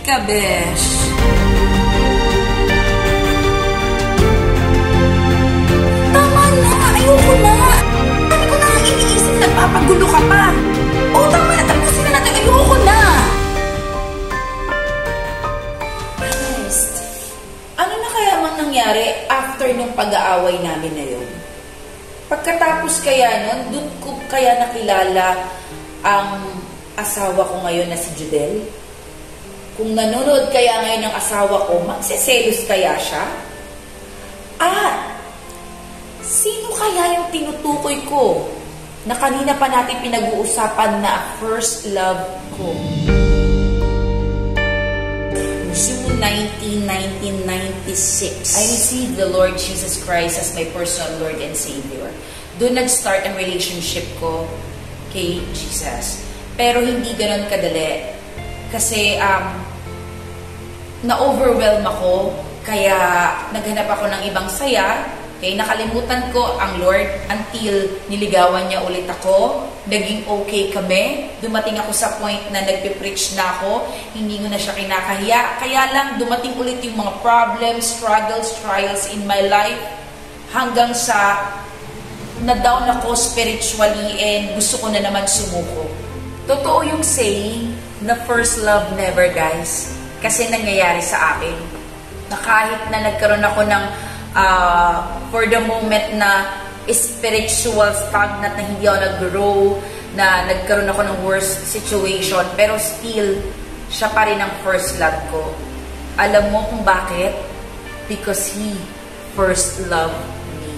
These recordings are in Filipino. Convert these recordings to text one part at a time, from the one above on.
ka, besh. Tama na! Ayoko na! Dami ko na ang iniisip, nagpapagulo ka pa. Oo, tama na! Tapusin na natin! Ayoko na! Christ, ano na kaya mang nangyari after nung pag-aaway namin na yun? Pagkatapos kaya nun, doon ko kaya nakilala ang asawa ko ngayon na si Judel? Kung nanonood kaya ngayon ng asawa ko, magseselos kaya siya? At sino kaya yung tinutukoy ko na kanina pa natin pinag-uusapan na first love ko? June 19, 1996, I received the Lord Jesus Christ as my personal Lord and Savior. Doon nag-start ang relationship ko kay Jesus. Pero hindi ganun kadali. Kasi na-overwhelm ako, kaya naghanap ako ng ibang saya. Okay, nakalimutan ko ang Lord until niligawan niya ulit ako. Naging okay kami. Dumating ako sa point na nagpe-preach na ako. Hindi ko na siya kinakahiya. Kaya lang dumating ulit yung mga problems, struggles, trials in my life. Hanggang sa na-down ako spiritually and gusto ko na naman sumuko. Totoo yung saying na first love never, guys. Kasi nangyayari sa akin. Na kahit na nagkaroon ako ng for the moment na spiritual stagnant na hindi ako nag-grow, na nagkaroon ako ng worst situation, pero still, siya pa rin ang first love ko. Alam mo kung bakit? Because He first loved me.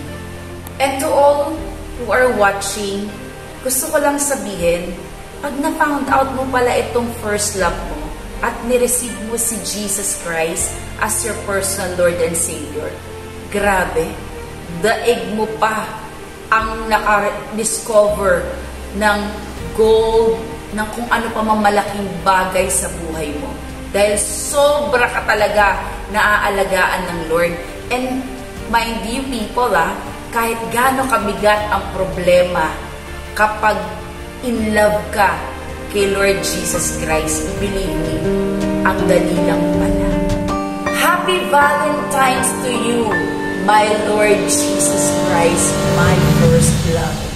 And to all who are watching, gusto ko lang sabihin, pag na-found out mo pala itong first love mo, at nireceive mo si Jesus Christ as your personal Lord and Savior, grabe, daig mo pa ang naka-discover ng gold, ng kung ano pa mamalaking bagay sa buhay mo. Dahil sobra ka talaga naaalagaan ng Lord. And mind you people, kahit gaano kabigat ang problema, kapag in love ka kay Lord Jesus Christ, believe me, ang dali lang pala. Happy Valentine's to you, my Lord Jesus Christ, my first love.